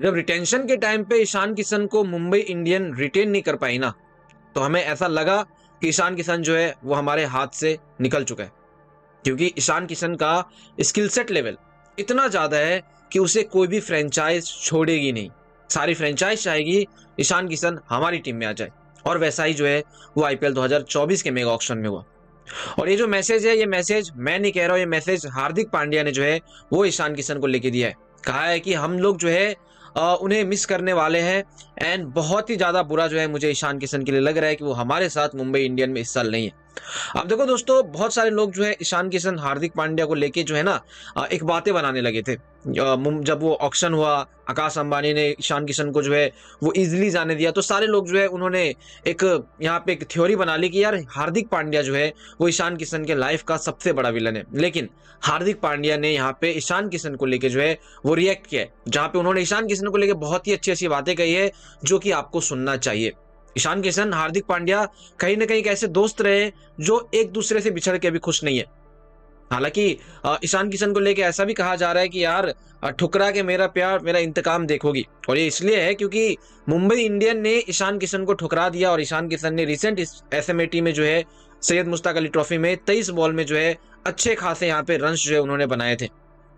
जब रिटेंशन के टाइम पे ईशान किशन को मुंबई इंडियन रिटेन नहीं कर पाई ना, तो हमें ऐसा लगा कि ईशान किशन जो है वो हमारे हाथ से निकल चुका है। क्योंकि ईशान किशन का स्किल सेट लेवल इतना ज़्यादा है कि उसे कोई भी फ्रेंचाइज छोड़ेगी नहीं। सारी फ्रेंचाइज चाहेगी ईशान किशन हमारी टीम में आ जाए, और वैसा ही जो है वो आईपीएल 2024 के मेगा ऑक्शन में हुआ। और ये जो मैसेज है, ये मैसेज मैं नहीं कह रहा हूँ, ये मैसेज हार्दिक पांड्या ने जो है वो ईशान किशन को लेके दिया है। कहा है कि हम लोग जो है उन्हें मिस करने वाले हैं, एंड बहुत ही ज्यादा बुरा जो है मुझे ईशान किशन के लिए लग रहा है कि वो हमारे साथ मुंबई इंडियन में इस साल नहीं है। अब देखो दोस्तों, बहुत सारे लोग जो है ईशान किशन हार्दिक पांड्या को लेके जो है ना एक बातें बनाने लगे थे। जब वो ऑक्शन हुआ, आकाश अंबानी ने ईशान किशन को जो है वो इजीली जाने दिया, तो सारे लोग जो है उन्होंने एक यहाँ पे एक थ्योरी बना ली कि यार हार्दिक पांड्या जो है वो ईशान किशन के लाइफ का सबसे बड़ा विलन है। लेकिन हार्दिक पांड्या ने यहाँ पे ईशान किशन को लेके जो है वो रिएक्ट किया है, जहां पे उन्होंने ईशान किशन को लेके बहुत ही अच्छी अच्छी बातें कही है जो कि आपको सुनना चाहिए। ईशान किशन हार्दिक पांड्या कहीं ना कहीं एक ऐसे दोस्त रहे जो एक दूसरे से बिछड़ के भी खुश नहीं है। हालांकि ईशान किशन को लेके ऐसा भी कहा जा रहा है कि यार ठुकरा के मेरा प्यार मेरा इंतकाम देखोगी, और ये इसलिए है क्योंकि मुंबई इंडियन ने ईशान किशन को ठुकरा दिया, और ईशान किशन ने रिसेंट इस एसएमएटी में जो है सैयद मुश्ताक अली ट्रॉफी में 23 बॉल में जो है अच्छे खासे यहाँ पे रन्स जो है उन्होंने बनाए थे।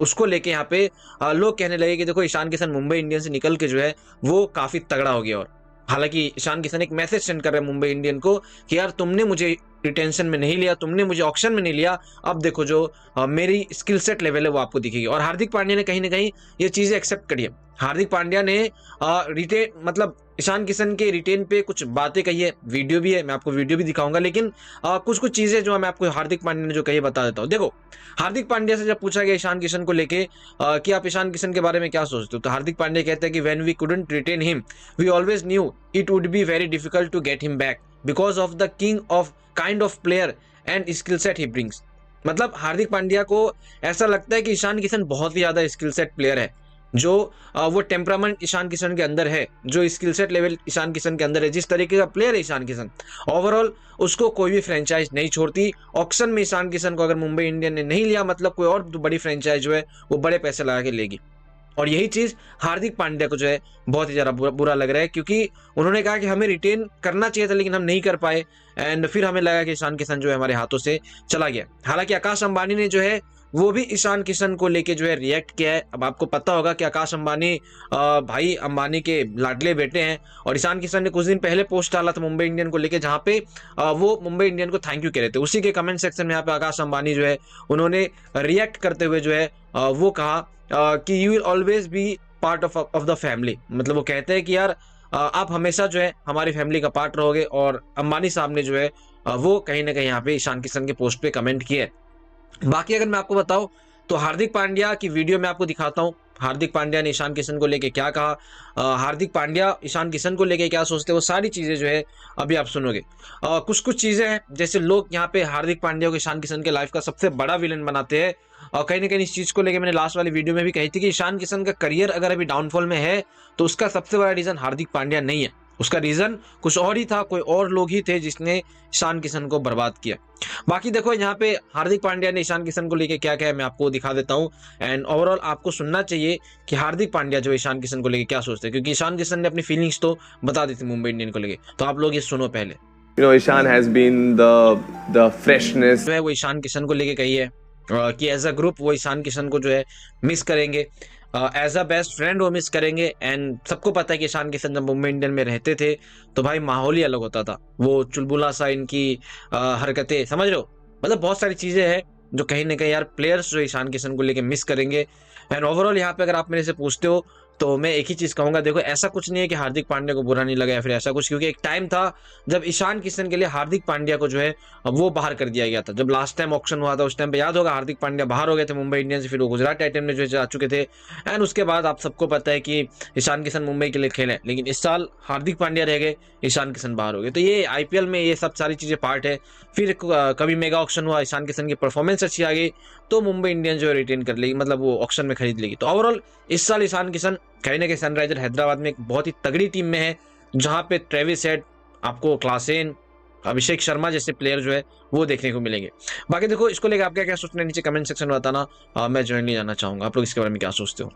उसको लेके यहाँ पे लोग कहने लगे कि देखो ईशान किशन मुंबई इंडियन से निकल के जो है वो काफी तगड़ा हो गया। और हालांकि ईशान किशन एक मैसेज सेंड कर रहे हैं मुंबई इंडियन को कि यार तुमने मुझे रिटेंशन में नहीं लिया, तुमने मुझे ऑक्शन में नहीं लिया, अब देखो जो मेरी स्किल सेट लेवल है वो आपको दिखेगी। और हार्दिक पांड्या ने कहीं ना कहीं ये चीजें एक्सेप्ट करी है। हार्दिक पांड्या ने रिटेन मतलब ईशान किशन के रिटेन पे कुछ बातें कही है, वीडियो भी है, मैं आपको वीडियो भी दिखाऊंगा। लेकिन कुछ कुछ चीजें जो मैं आपको हार्दिक पांड्या ने जो कही बता देता हूँ। देखो, हार्दिक पांड्या से जब पूछा गया ईशान किशन को लेके कि आप ईशान किशन के बारे में क्या सोचते हो, तो हार्दिक पांड्या कहते हैं कि when we couldn't retain him we always knew it would be very difficult to get him back because of the king of kind of player and skill set he brings. मतलब हार्दिक पांड्या को ऐसा लगता है कि ईशान किशन बहुत ही ज्यादा स्किल सेट प्लेयर है, जो वो टेम्परामेंट ईशान किशन के अंदर है, जो skill set level Ishan Kishan के अंदर है, जिस तरीके का प्लेयर है ईशान किशन, ओवरऑल उसको कोई भी फ्रेंचाइज नहीं छोड़ती। ऑक्शन में ईशान किशन को अगर मुंबई इंडियन ने नहीं लिया, मतलब कोई और बड़ी फ्रेंचाइज जो है वो बड़े पैसे लगा के लेगी। और यही चीज हार्दिक पांड्या को जो है बहुत ही ज्यादा बुरा लग रहा है, क्योंकि उन्होंने कहा कि हमें रिटेन करना चाहिए था लेकिन हम नहीं कर पाए, एंड फिर हमें लगा कि ईशान किशन जो है हमारे हाथों से चला गया। हालांकि आकाश अंबानी ने जो है वो भी ईशान किशन को लेके जो है रिएक्ट किया है। अब आपको पता होगा कि आकाश अंबानी भाई अंबानी के लाडले बेटे हैं, और ईशान किशन ने कुछ दिन पहले पोस्ट डाला था मुंबई इंडियन को लेके, जहां पे वो मुंबई इंडियन को थैंक यू कह रहे थे। उसी के कमेंट सेक्शन में यहाँ पे आकाश अंबानी जो है उन्होंने रिएक्ट करते हुए जो है वो कहा कि you will always be part of the family. मतलब वो कहते हैं कि यार आप हमेशा जो है हमारी फैमिली का पार्ट रहोगे। और अंबानी साहब ने जो है वो कहीं ना कहीं यहाँ पे ईशान किशन के पोस्ट पे कमेंट किए। बाकी अगर मैं आपको बताऊं तो हार्दिक पांड्या की वीडियो में आपको दिखाता हूं हार्दिक पांड्या ने ईशान किशन को लेके क्या कहा, हार्दिक पांड्या ईशान किशन को लेके क्या सोचते हैं, वो सारी चीजें जो है अभी आप सुनोगे। कुछ कुछ चीजें हैं, जैसे लोग यहाँ पे हार्दिक पांड्या को ईशान किशन के लाइफ का सबसे बड़ा विलन बनाते हैं। और कहीं ना कहीं इस चीज को लेके मैंने लास्ट वाली वीडियो में भी कही थी कि ईशान किशन का करियर अगर अभी डाउनफॉल में है तो उसका सबसे बड़ा रीजन हार्दिक पांड्या नहीं है, उसका रीजन कुछ और ही था, कोई और लोग ही थे जिसने ईशान किशन को बर्बाद किया। बाकी देखो यहाँ पे हार्दिक पांड्या ने ईशान किशन को लेके क्या क्या है मैं आपको दिखा देता हूँ, एंड ओवरऑल आपको सुनना चाहिए कि हार्दिक पांड्या जो ईशान किशन को लेके क्या सोचते हैं, क्योंकि ईशान किशन ने अपनी फीलिंग्स तो बता दी थी मुंबई इंडियन को लेके। तो आप लोग ये सुनो पहले। Ishan has been the freshness. जो है वो ईशान किशन को लेके कही है कि एज अ ग्रुप वो ईशान किशन को जो है मिस करेंगे, एज अ बेस्ट फ्रेंड वो मिस करेंगे। एंड सबको पता है कि ईशान किशन जब मुंबई इंडियन में रहते थे तो भाई माहौल ही अलग होता था, वो चुलबुला सा इनकी हरकतें, समझ रहे हो, मतलब बहुत सारी चीजें हैं जो कहीं ना कहीं यार प्लेयर्स जो ईशान किशन को लेके मिस करेंगे। एंड ओवरऑल यहाँ पे अगर आप मेरे से पूछते हो तो मैं एक ही चीज कहूंगा, देखो ऐसा कुछ नहीं है कि हार्दिक पांड्या को बुरा नहीं लगा या फिर ऐसा कुछ, क्योंकि एक टाइम था जब ईशान किशन के लिए हार्दिक पांड्या को जो है वो बाहर कर दिया गया था। जब लास्ट टाइम ऑक्शन हुआ था उस टाइम पे याद होगा हार्दिक पांड्या बाहर हो गए थे मुंबई इंडियंस से, फिर वो गुजरात टाइटन में जो है जा चुके थे। एंड उसके बाद आप सबको पता है कि ईशान किशन मुंबई के लिए खेले, लेकिन इस साल हार्दिक पांड्या रह गए, ईशान किशन बाहर हो गए। तो ये आईपीएल में ये सब सारी चीजें पार्ट है। फिर कभी मेगा ऑक्शन हुआ, ईशान किशन की परफॉर्मेंस अच्छी आ गई तो मुंबई इंडियंस जो है रिटेन कर लेगी, मतलब वो ऑक्शन में खरीद लेगी। तो ओवरऑल इस साल ईशान किशन कहीं ना कहीं सनराइजर हैदराबाद में एक बहुत ही तगड़ी टीम में है, जहां पे ट्रेविस हेड, आपको क्लासेन, अभिषेक शर्मा जैसे प्लेयर जो है वो देखने को मिलेंगे। बाकी देखो इसको लेकर आप क्या क्या सोचना है नीचे कमेंट सेक्शन में बताना, मैं ज्वाइन नहीं जानना चाहूंगा आप लोग इसके बारे में क्या सोचते हो।